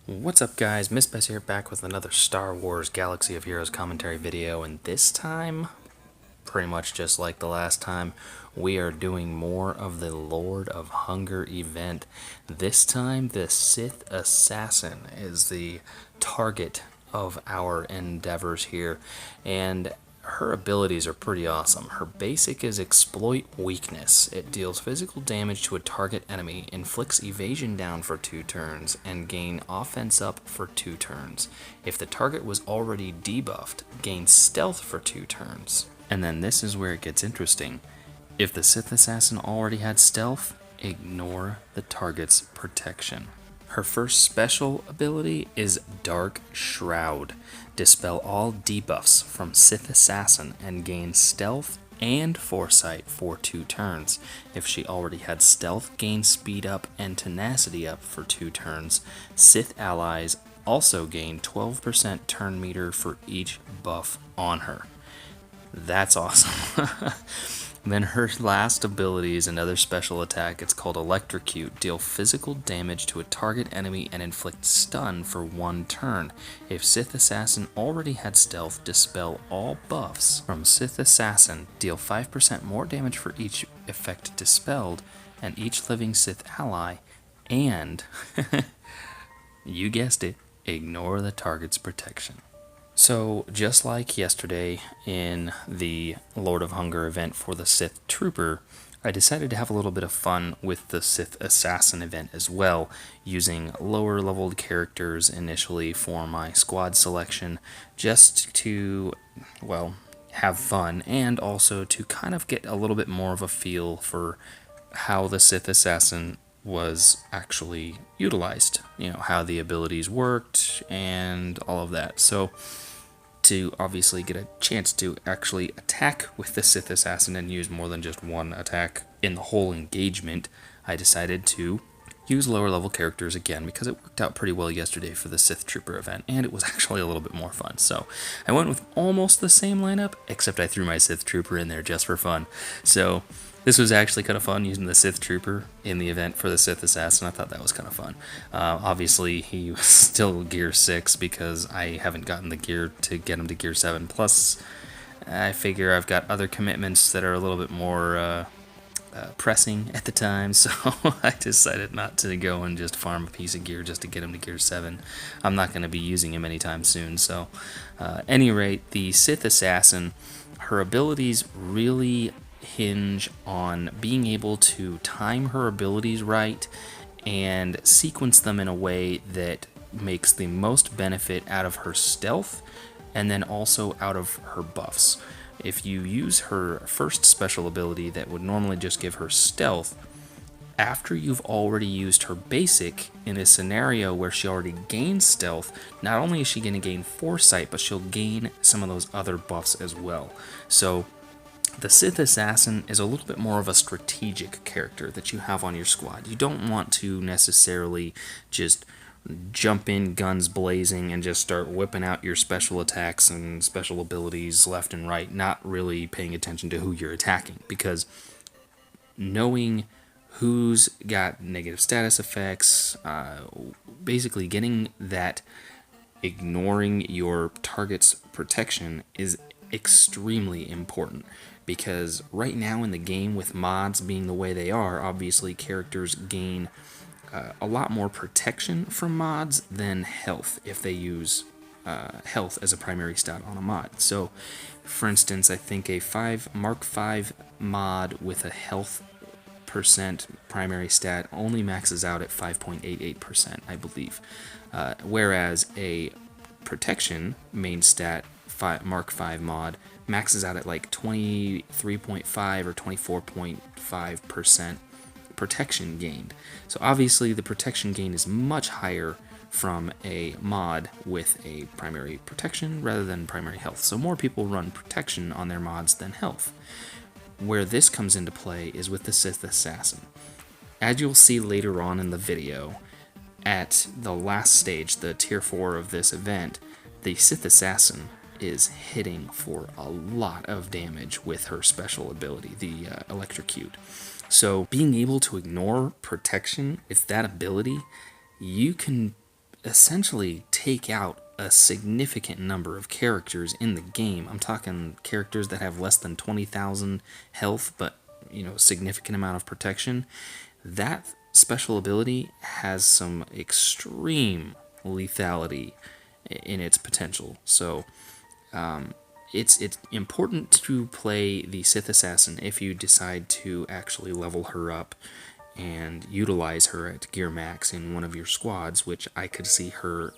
What's up guys, Miss Bess here, back with another Star Wars Galaxy of Heroes commentary video, and this time, pretty much just like the last time, we are doing more of the Lord of Hunger event. This time, the Sith Assassin is the target of our endeavors here, and her abilities are pretty awesome. Her basic is Exploit Weakness. It deals physical damage to a target enemy, inflicts evasion down for 2 turns, and gain offense up for 2 turns. If the target was already debuffed, gain stealth for 2 turns. And then this is where it gets interesting. If the Sith Assassin already had stealth, ignore the target's protection. Her first special ability is Dark Shroud. Dispel all debuffs from Sith Assassin and gain stealth and foresight for 2 turns. If she already had stealth, gain speed up and tenacity up for 2 turns. Sith allies also gain 12% turn meter for each buff on her. That's awesome. Then her last ability is another special attack. It's called Electrocute. Deal physical damage to a target enemy and inflict stun for 1 turn. If Sith Assassin already had stealth, dispel all buffs from Sith Assassin. Deal 5% more damage for each effect dispelled and each living Sith ally. And, you guessed it, ignore the target's protection. So, just like yesterday in the Lord of Hunger event for the Sith Trooper, I decided to have a little bit of fun with the Sith Assassin event as well, using lower leveled characters initially for my squad selection, just to, well, have fun, and also to kind of get a little bit more of a feel for how the Sith Assassin was actually utilized, how the abilities worked and all of that. So to obviously get a chance to actually attack with the Sith Assassin and use more than just one attack in the whole engagement, I decided to use lower level characters again because it worked out pretty well yesterday for the Sith Trooper event, and it was actually a little bit more fun. So I went with almost the same lineup, except I threw my Sith Trooper in there just for fun. So this was actually kind of fun, using the Sith Trooper in the event for the Sith Assassin. I thought that was kind of fun. Obviously, he was still Gear 6 because I haven't gotten the gear to get him to Gear 7. Plus, I figure I've got other commitments that are a little bit more pressing at the time, so I decided not to go and just farm a piece of gear just to get him to Gear 7. I'm not going to be using him anytime soon, so at any rate, the Sith Assassin, her abilities really hinge on being able to time her abilities right and sequence them in a way that makes the most benefit out of her stealth and then also out of her buffs. If you use her first special ability that would normally just give her stealth, after you've already used her basic in a scenario where she already gains stealth, not only is she going to gain foresight, but she'll gain some of those other buffs as well. So the Sith Assassin is a little bit more of a strategic character that you have on your squad. You don't want to necessarily just jump in guns blazing and just start whipping out your special attacks and special abilities left and right, not really paying attention to who you're attacking, because knowing who's got negative status effects, basically getting that, ignoring your target's protection is extremely important, because right now in the game, with mods being the way they are, obviously characters gain a lot more protection from mods than health if they use health as a primary stat on a mod. So for instance, I think a Mark 5 mod with a health percent primary stat only maxes out at 5.88%, I believe, whereas a protection main stat Mark 5 mod maxes out at like 23.5 or 24.5% protection gained. So obviously the protection gain is much higher from a mod with a primary protection rather than primary health. So more people run protection on their mods than health. Where this comes into play is with the Sith Assassin. As you'll see later on in the video, at the last stage, the tier 4 of this event, the Sith Assassin is hitting for a lot of damage with her special ability, the Electrocute. So being able to ignore protection with that ability, you can essentially take out a significant number of characters in the game. I'm talking characters that have less than 20,000 health, but significant amount of protection. That special ability has some extreme lethality in its potential. So it's important to play the Sith Assassin if you decide to actually level her up and utilize her at gear max in one of your squads, which I could see her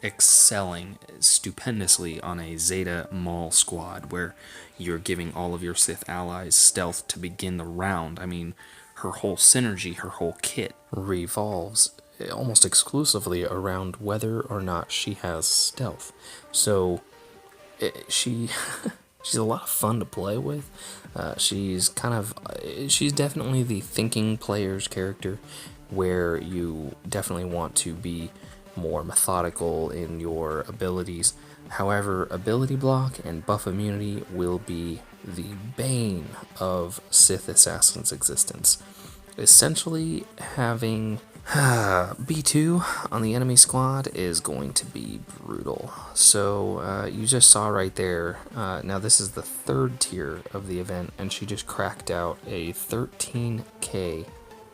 excelling stupendously on a Zeta Maul squad where you're giving all of your Sith allies stealth to begin the round. I mean, her whole synergy, her whole kit revolves almost exclusively around whether or not she has stealth. So she's a lot of fun to play with. She's definitely the thinking player's character, where you definitely want to be more methodical in your abilities. However, ability block and buff immunity will be the bane of Sith Assassin's existence. Essentially, having B2 on the enemy squad is going to be brutal. So you just saw right there, now this is the third tier of the event, and she just cracked out a 13k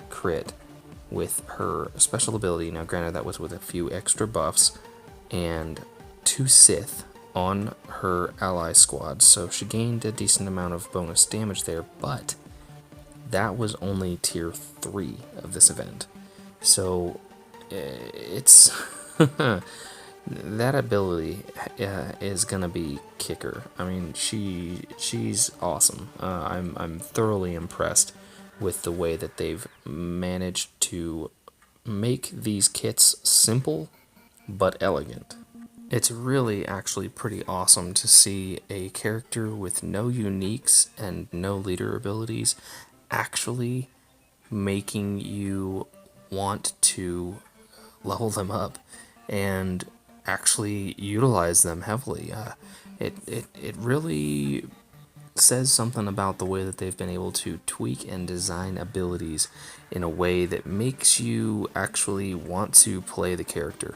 crit with her special ability. Now granted, that was with a few extra buffs and 2 Sith on her ally squad, so she gained a decent amount of bonus damage there, but that was only tier 3 of this event. So it's that ability is gonna be kicker. I mean, she's awesome. I'm thoroughly impressed with the way that they've managed to make these kits simple but elegant. It's really actually pretty awesome to see a character with no uniques and no leader abilities actually making you want to level them up and actually utilize them heavily. It really says something about the way that they've been able to tweak and design abilities in a way that makes you actually want to play the character.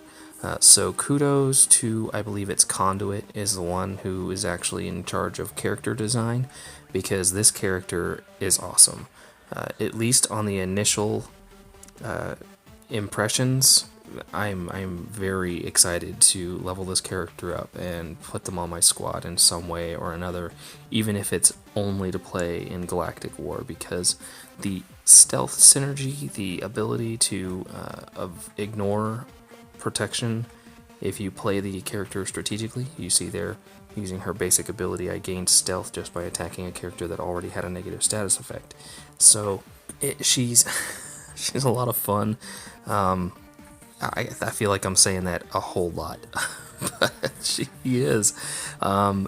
So kudos to, I believe it's Conduit is the one who is actually in charge of character design, because this character is awesome. At least on the initial impressions, I'm very excited to level this character up and put them on my squad in some way or another, even if it's only to play in Galactic War, because the stealth synergy, the ability to ignore protection if you play the character strategically. You see there, using her basic ability, I gained stealth just by attacking a character that already had a negative status effect. So she's a lot of fun. I feel like I'm saying that a whole lot, but she is. And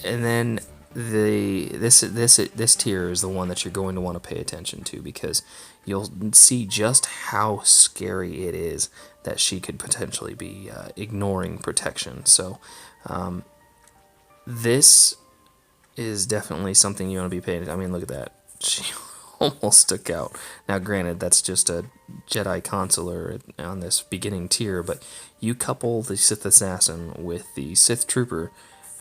then this tier is the one that you're going to want to pay attention to, because you'll see just how scary it is that she could potentially be ignoring protection. So this is definitely something you want to be paying attention. I mean, look at that. She almost took out. Now granted, that's just a Jedi consular on this beginning tier, but you couple the Sith Assassin with the Sith Trooper,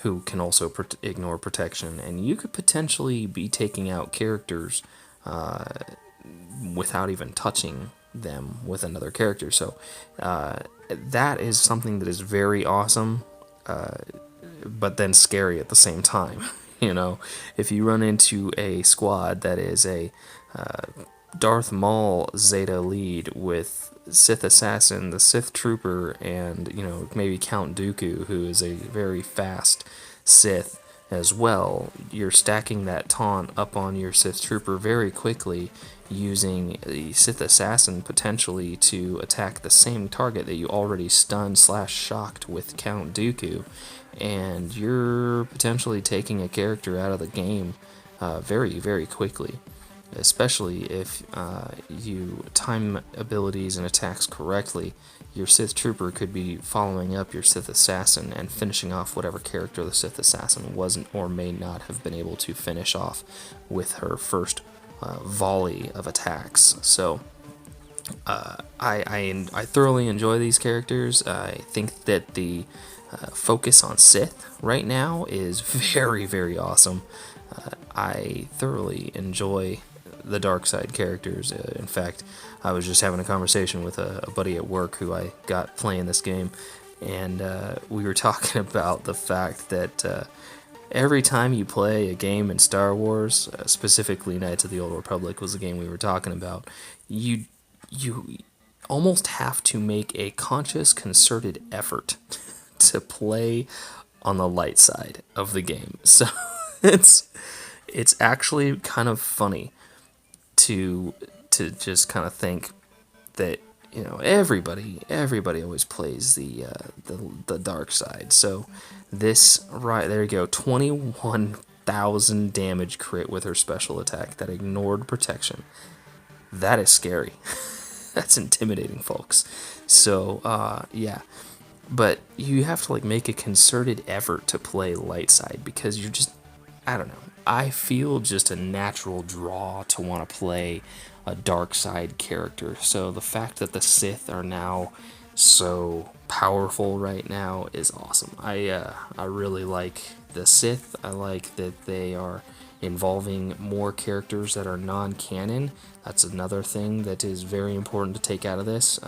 who can also ignore protection, and you could potentially be taking out characters without even touching them with another character. So that is something that is very awesome, but then scary at the same time. You know, if you run into a squad that is a Darth Maul Zeta lead with Sith Assassin, the Sith Trooper, and, maybe Count Dooku, who is a very fast Sith as well, you're stacking that taunt up on your Sith Trooper very quickly, using the Sith Assassin potentially to attack the same target that you already stunned/shocked with Count Dooku, and you're potentially taking a character out of the game very, very quickly. Especially if you time abilities and attacks correctly, your Sith Trooper could be following up your Sith Assassin and finishing off whatever character the Sith Assassin wasn't or may not have been able to finish off with her first volley of attacks. So I thoroughly enjoy these characters. I think that the focus on Sith right now is very, very awesome. I thoroughly enjoy the dark side characters. In fact, I was just having a conversation with a buddy at work who I got playing this game, and we were talking about the fact that every time you play a game in Star Wars, specifically Knights of the Old Republic was the game we were talking about, you almost have to make a conscious, concerted effort to play on the light side of the game. So it's actually kind of funny to just kind of think that, you know, everybody always plays the dark side. So this, right there you go, 21,000 damage crit with her special attack that ignored protection. That is scary. That's intimidating, folks. So yeah, but you have to like make a concerted effort to play light side because you're just, I don't know, I feel just a natural draw to want to play a dark side character. So the fact that the Sith are now so powerful right now is awesome. I really like the Sith. I like that they are involving more characters that are non-canon. That's another thing that is very important to take out of this.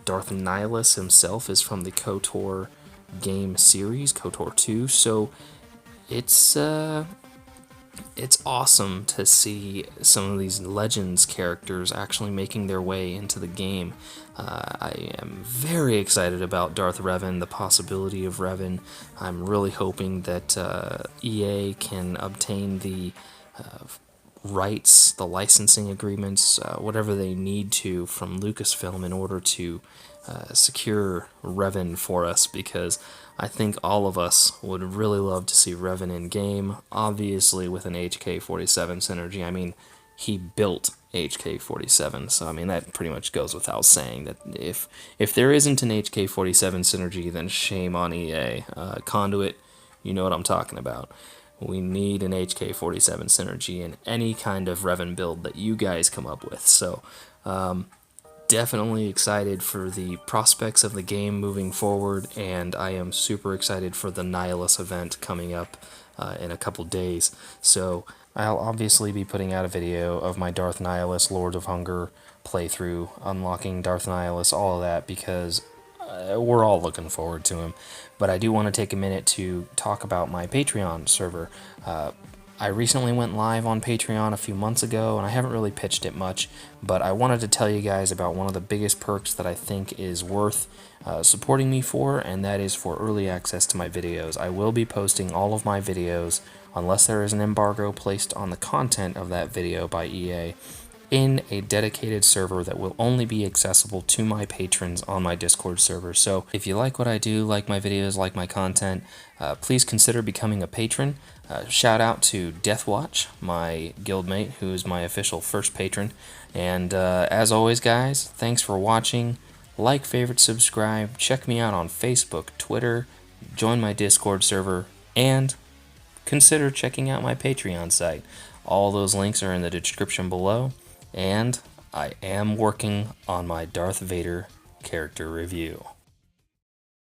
Darth Nihilus himself is from the KOTOR game series, KOTOR 2, so it's awesome to see some of these Legends characters actually making their way into the game. I am very excited about Darth Revan, the possibility of Revan. I'm really hoping that EA can obtain the rights, the licensing agreements, whatever they need to from Lucasfilm in order to secure Revan for us, because I think all of us would really love to see Revan in game, obviously with an HK-47 synergy. I mean, he built HK-47, so I mean that pretty much goes without saying that if there isn't an HK-47 synergy, then shame on EA. Conduit, you know what I'm talking about. We need an HK-47 synergy in any kind of Revan build that you guys come up with. So definitely excited for the prospects of the game moving forward, and I am super excited for the Nihilus event coming up in a couple days. So I'll obviously be putting out a video of my Darth Nihilus Lord of Hunger playthrough, unlocking Darth Nihilus, all of that, because we're all looking forward to him. But I do want to take a minute to talk about my Patreon server. I recently went live on Patreon a few months ago, and I haven't really pitched it much, but I wanted to tell you guys about one of the biggest perks that I think is worth supporting me for, and that is for early access to my videos. I will be posting all of my videos, unless there is an embargo placed on the content of that video by EA, in a dedicated server that will only be accessible to my patrons on my Discord server. So if you like what I do, like my videos, like my content, please consider becoming a patron. Shout out to Deathwatch, my guildmate, who is my official first patron. And as always, guys, thanks for watching. Like, favorite, subscribe, check me out on Facebook, Twitter, join my Discord server, and consider checking out my Patreon site. All those links are in the description below. And I am working on my Darth Vader character review.